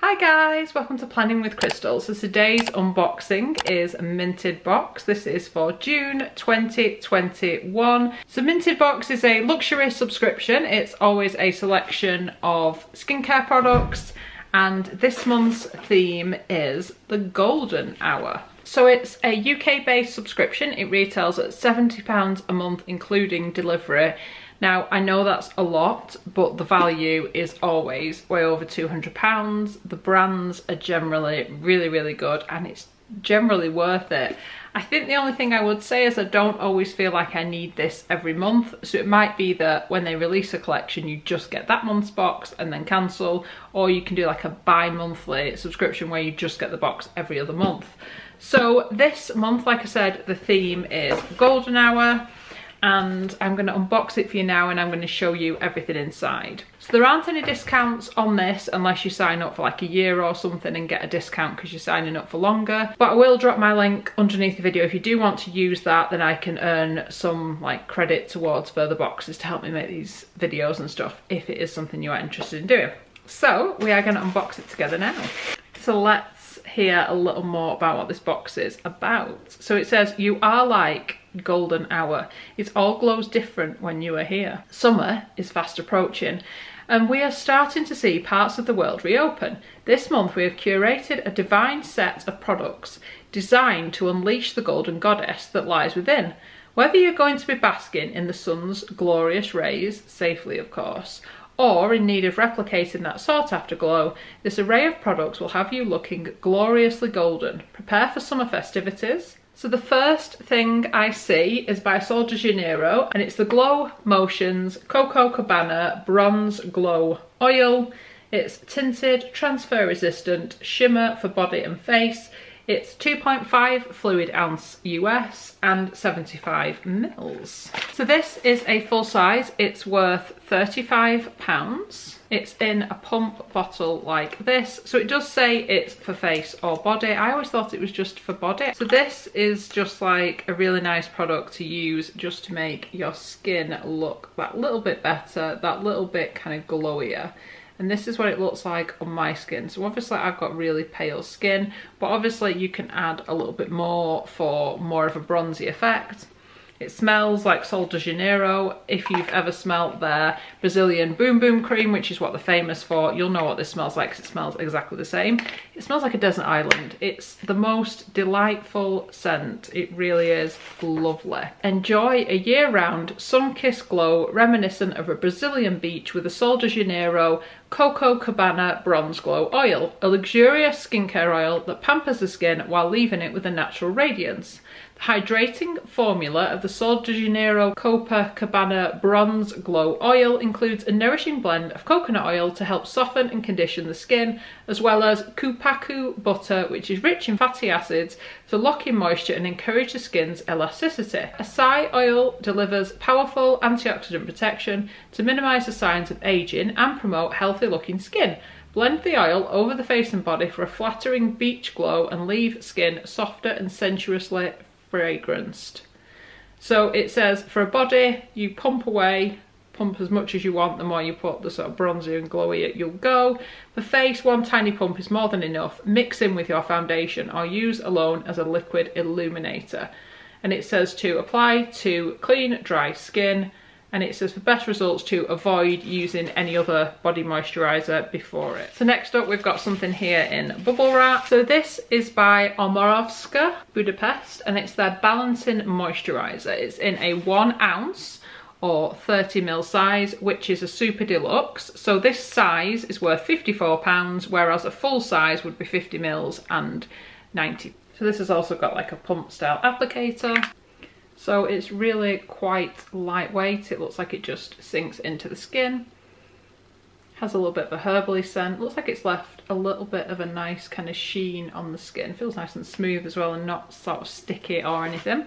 Hi guys, welcome to Planning with Crystal. So today's unboxing is a Minted box. This is for June 2021. So Minted box is a luxury subscription. It's always a selection of skincare products, and this month's theme is the golden hour. So it's a UK based subscription. It retails at £70 a month including delivery. Now, I know that's a lot, but the value is always way over £200. The brands are generally really good, and it's generally worth it. I think the only thing I would say is I don't always feel like I need this every month. So it might be that when they release a collection, you just get that month's box and then cancel, or you can do like a bi-monthly subscription where you just get the box every other month. So this month, like I said, the theme is golden hour. And I'm going to unbox it for you now, and I'm going to show you everything inside. So there aren't any discounts on this unless you sign up for like a year or something and get a discount because you're signing up for longer. But I will drop my link underneath the video. If you do want to use that, then I can earn some like credit towards further boxes to help me make these videos and stuff if it is something you are interested in doing. So we are going to unbox it together now. So let's hear a little more about what this box is about. So it says, you are like golden hour. It all glows different when you are here. Summer is fast approaching, and we are starting to see parts of the world reopen. This month we have curated a divine set of products designed to unleash the golden goddess that lies within. Whether you're going to be basking in the sun's glorious rays, safely of course, or in need of replicating that sought after glow, this array of products will have you looking gloriously golden. Prepare for summer festivities. So the first thing I see is by Sol de Janeiro, and it's the Glow Motions Coco Cabana Bronze Glow Oil. It's tinted, transfer resistant, shimmer for body and face. It's 2.5 fluid ounce US and 75 mils. So this is a full size. It's worth £35. It's in a pump bottle like this. So it does say it's for face or body. I always thought it was just for body. So this is just like a really nice product to use just to make your skin look that little bit better, that little bit kind of glowier. And this is what it looks like on my skin. So obviously I've got really pale skin, but obviously you can add a little bit more for more of a bronzy effect. It smells like Sol de Janeiro. If you've ever smelt their Brazilian Boom Boom cream, which is what they're famous for, you'll know what this smells like because it smells exactly the same. It smells like a desert island. It's the most delightful scent. It really is lovely. Enjoy a year-round sun-kissed glow reminiscent of a Brazilian beach with a Sol de Janeiro Coco Cabana Bronze Glow Oil, a luxurious skincare oil that pampers the skin while leaving it with a natural radiance. The hydrating formula of the Sol de Janeiro Coco Cabana Bronze Glow Oil includes a nourishing blend of coconut oil to help soften and condition the skin, as well as kupaku butter, which is rich in fatty acids to lock in moisture and encourage the skin's elasticity. Acai oil delivers powerful antioxidant protection to minimise the signs of aging and promote healthy looking skin. Blend the oil over the face and body for a flattering beach glow and leave skin softer and sensuously fragranced. So it says for a body, you pump away, pump as much as you want. The more you put, the sort of bronzy and glowy you'll go. For face, one tiny pump is more than enough. Mix in with your foundation or use alone as a liquid illuminator. And it says to apply to clean, dry skin. And it says for best results to avoid using any other body moisturiser before it. So next up we've got something here in bubble wrap. So this is by OMOROVICZA Budapest, and it's their Balancing Moisturiser. It's in a 1 ounce or 30 ml size, which is a super deluxe. So this size is worth £54, whereas a full size would be 50 ml and 90. So this has also got like a pump style applicator. So it's really quite lightweight. It looks like it just sinks into the skin. Has a little bit of a herbally scent. Looks like it's left a little bit of a nice kind of sheen on the skin. Feels nice and smooth as well and not sort of sticky or anything.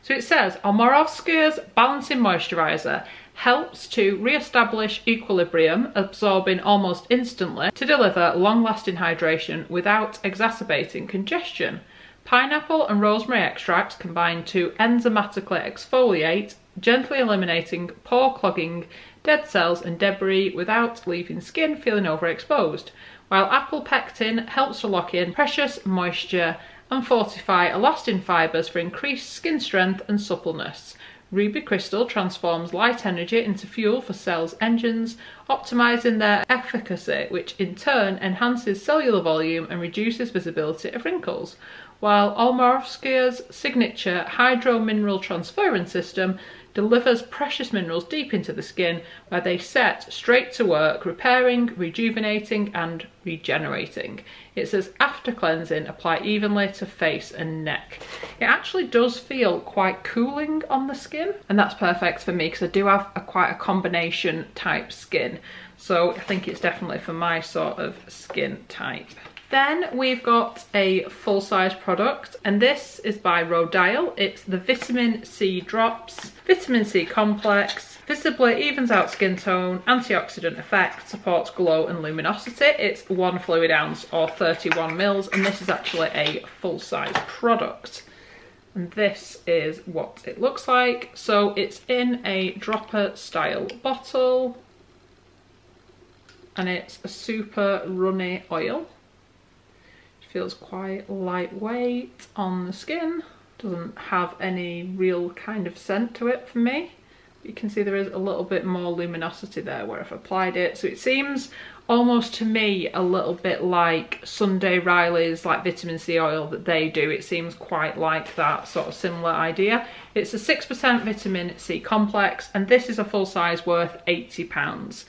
So it says, OMOROVICZA's Balancing Moisturiser helps to re-establish equilibrium, absorbing almost instantly to deliver long-lasting hydration without exacerbating congestion. Pineapple and rosemary extracts combine to enzymatically exfoliate, gently eliminating pore clogging dead cells and debris without leaving skin feeling overexposed, while apple pectin helps to lock in precious moisture and fortify elastin fibres for increased skin strength and suppleness. Ruby crystal transforms light energy into fuel for cells' engines, optimising their efficacy, which in turn enhances cellular volume and reduces visibility of wrinkles, while OMOROVICZA's signature hydro-mineral transference system delivers precious minerals deep into the skin, where they set straight to work, repairing, rejuvenating and regenerating. It says after cleansing, apply evenly to face and neck. It actually does feel quite cooling on the skin, and that's perfect for me because I do have quite a combination type skin, so I think it's definitely for my sort of skin type. Then we've got a full-size product, and this is by RODIAL. It's the Vitamin C Drops. Vitamin C Complex visibly evens out skin tone, antioxidant effect, supports glow and luminosity. It's 1 fluid ounce or 31 mils, and this is actually a full-size product. And this is what it looks like. So it's in a dropper style bottle, and it's a super runny oil. Feels quite lightweight on the skin, doesn't have any real kind of scent to it for me. You can see there is a little bit more luminosity there where I've applied it, so it seems almost to me a little bit like Sunday Riley's like vitamin C oil that they do. It seems quite like that sort of similar idea. It's a 6% vitamin C complex, and this is a full size worth £80.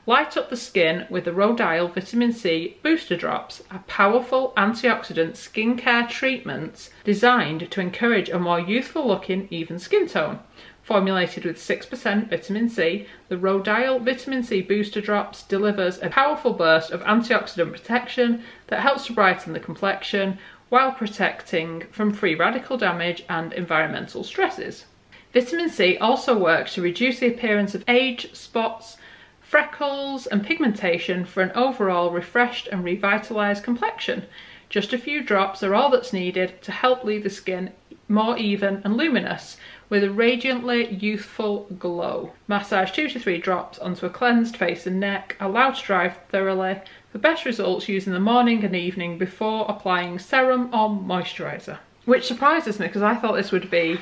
Light up the skin with the RODIAL Vitamin C Booster Drops, a powerful antioxidant skincare treatment designed to encourage a more youthful looking, even skin tone. Formulated with 6% vitamin C, the RODIAL Vitamin C Booster Drops delivers a powerful burst of antioxidant protection that helps to brighten the complexion while protecting from free radical damage and environmental stresses. Vitamin C also works to reduce the appearance of age, spots, freckles and pigmentation for an overall refreshed and revitalised complexion. Just a few drops are all that's needed to help leave the skin more even and luminous with a radiantly youthful glow. Massage 2 to 3 drops onto a cleansed face and neck, allow to dry thoroughly. For best results, use in the morning and evening before applying serum or moisturiser. Which surprises me because I thought this would be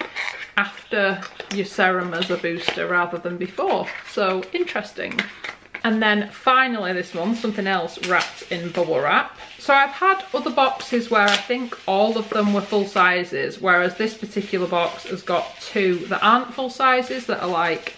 after your serum as a booster rather than before. So interesting. And then finally this month, something else wrapped in bubble wrap. So I've had other boxes where I think all of them were full sizes, whereas this particular box has got 2 that aren't full sizes, that are like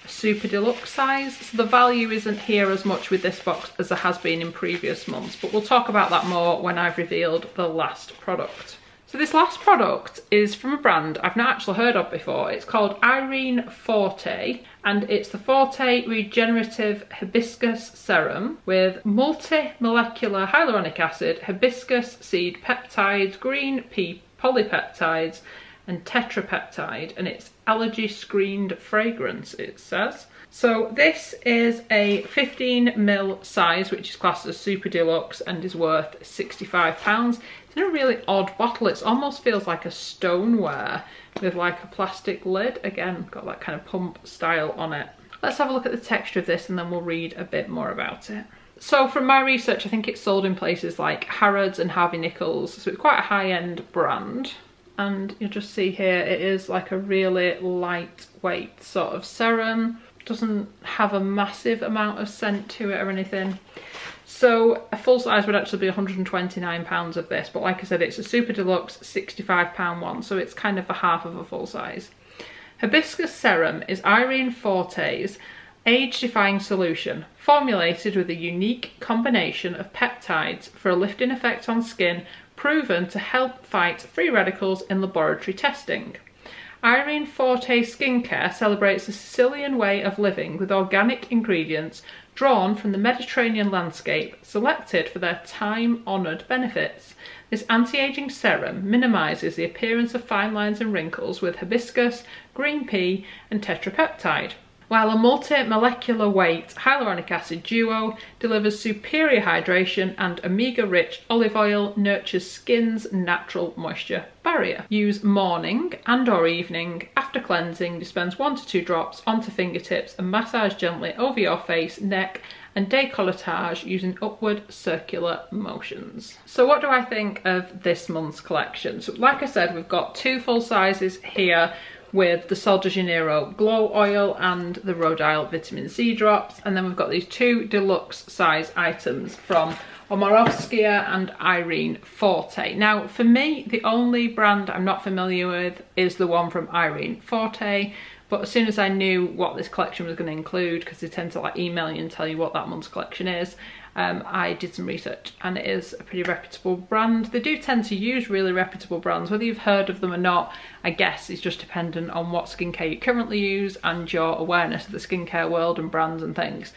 a super deluxe size. So the value isn't here as much with this box as there has been in previous months, but we'll talk about that more when I've revealed the last product. So this last product is from a brand I've not actually heard of before. It's called Irene Forte, and it's the Forte Regenerative Hibiscus Serum with multi-molecular hyaluronic acid, hibiscus seed peptides, green pea polypeptides and tetrapeptide, and it's allergy screened fragrance, it says. So this is a 15ml size, which is classed as super deluxe and is worth £65. It's in a really odd bottle. It almost feels like a stoneware with like a plastic lid. Again, got that kind of pump style on it. Let's have a look at the texture of this and then we'll read a bit more about it. So from my research, I think it's sold in places like Harrods and Harvey Nichols. So it's quite a high-end brand. And you'll just see here, it is like a really lightweight sort of serum. Doesn't have a massive amount of scent to it or anything. So a full size would actually be £129 of this, but like I said, it's a super deluxe £65 one, so it's kind of the half of a full size. Hibiscus Serum is Irene Forte's age-defying solution, formulated with a unique combination of peptides for a lifting effect on skin, proven to help fight free radicals in laboratory testing. Irene Forte Skincare celebrates the Sicilian way of living with organic ingredients drawn from the Mediterranean landscape, selected for their time-honoured benefits. This anti-aging serum minimises the appearance of fine lines and wrinkles with hibiscus, green pea and tetrapeptide, while a multi-molecular weight hyaluronic acid duo delivers superior hydration and omega-rich olive oil nurtures skin's natural moisture barrier. Use morning and or evening after after cleansing, dispense 1 to 2 drops onto fingertips and massage gently over your face, neck and décolletage using upward circular motions. So what do I think of this month's collection? So like I said, we've got 2 full sizes here with the Sol de Janeiro Glow Oil and the RODIAL Vitamin C drops, and then we've got these 2 deluxe size items from OMOROVICZA and Irene Forte. Now for me, the only brand I'm not familiar with is the one from Irene Forte, but as soon as I knew what this collection was going to include, because they tend to like email you and tell you what that month's collection is, I did some research, and it is a pretty reputable brand. They do tend to use really reputable brands. Whether you've heard of them or not, I guess is just dependent on what skincare you currently use and your awareness of the skincare world and brands and things.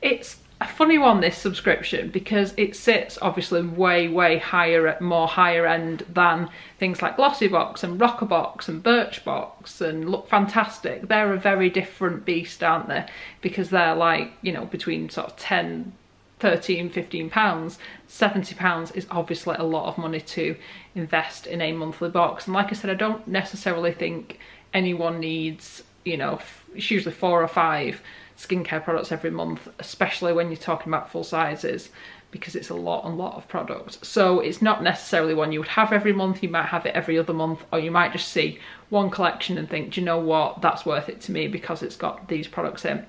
It's a funny one, this subscription, because it sits obviously way higher, more higher end than things like Glossy Box and Rocker Box and Birchbox and Look Fantastic. They're a very different beast, aren't they? Because they're like, you know, between sort of 10, 13, 15 pounds. 70 pounds is obviously a lot of money to invest in a monthly box. And like I said, I don't necessarily think anyone needs, you know, it's usually 4 or 5 skincare products every month, especially when you're talking about full sizes, because it's a lot of products. So it's not necessarily one you would have every month. You might have it every other month, or you might just see one collection and think, do you know what, that's worth it to me because it's got these products in.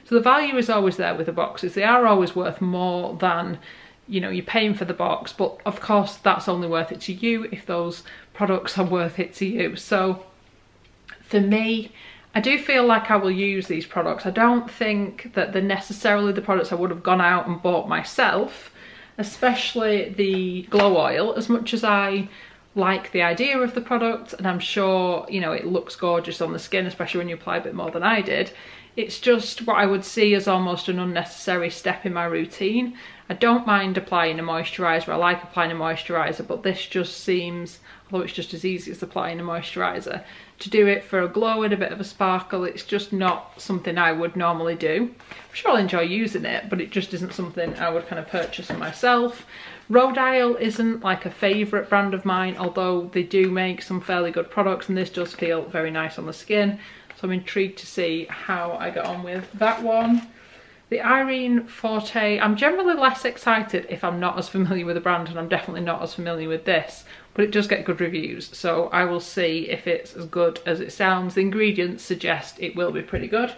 So the value is always there with the boxes. They are always worth more than, you know, you're paying for the box, but of course that's only worth it to you if those products are worth it to you. So for me, I do feel like I will use these products. I don't think that they're necessarily the products I would have gone out and bought myself, especially the Glow Oil, as much as I like the idea of the product, and I'm sure, you know, it looks gorgeous on the skin, especially when you apply a bit more than I did. It's just what I would see as almost an unnecessary step in my routine. I don't mind applying a moisturiser, I like applying a moisturiser, but this just seems, although it's just as easy as applying a moisturiser, to do it for a glow and a bit of a sparkle, it's just not something I would normally do. I'm sure I'll enjoy using it, but it just isn't something I would kind of purchase for myself. RODIAL isn't like a favourite brand of mine, although they do make some fairly good products, and this does feel very nice on the skin. So I'm intrigued to see how I get on with that one. The Irene Forte, I'm generally less excited if I'm not as familiar with the brand, and I'm definitely not as familiar with this, but it does get good reviews, so I will see if it's as good as it sounds. The ingredients suggest it will be pretty good.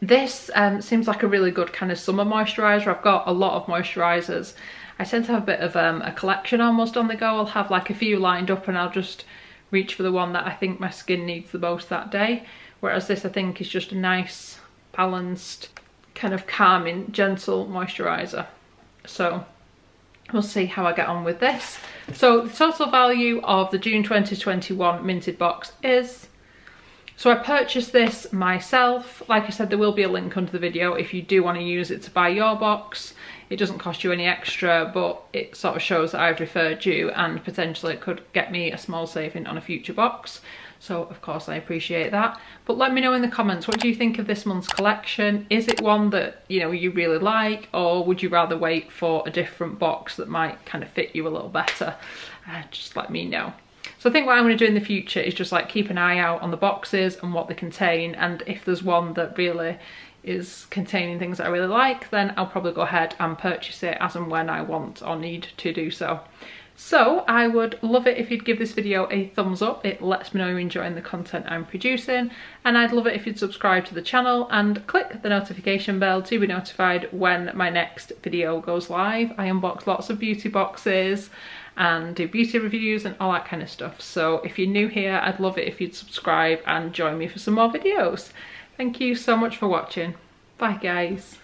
This seems like a really good kind of summer moisturiser. I've got a lot of moisturisers. I tend to have a bit of a collection almost on the go. I'll have like a few lined up and I'll just reach for the one that I think my skin needs the most that day. Whereas this, I think, is just a nice, balanced, kind of calming, gentle moisturiser. So we'll see how I get on with this. So the total value of the June 2021 minted box is, so I purchased this myself. Like I said, there will be a link under the video if you do want to use it to buy your box. It doesn't cost you any extra, but it sort of shows that I've referred you, and potentially it could get me a small saving on a future box. So of course I appreciate that. But let me know in the comments, what do you think of this month's collection? Is it one that, you know, you really like, or would you rather wait for a different box that might kind of fit you a little better? Just let me know. So I think what I'm going to do in the future is just like keep an eye out on the boxes and what they contain, and if there's one that really is containing things that I really like, then I'll probably go ahead and purchase it as and when I want or need to do so. So I would love it if you'd give this video a thumbs up. It lets me know you're enjoying the content I'm producing, and I'd love it if you'd subscribe to the channel and click the notification bell to be notified when my next video goes live. I unbox lots of beauty boxes and do beauty reviews and all that kind of stuff. So if you're new here, I'd love it if you'd subscribe and join me for some more videos. Thank you so much for watching. Bye guys.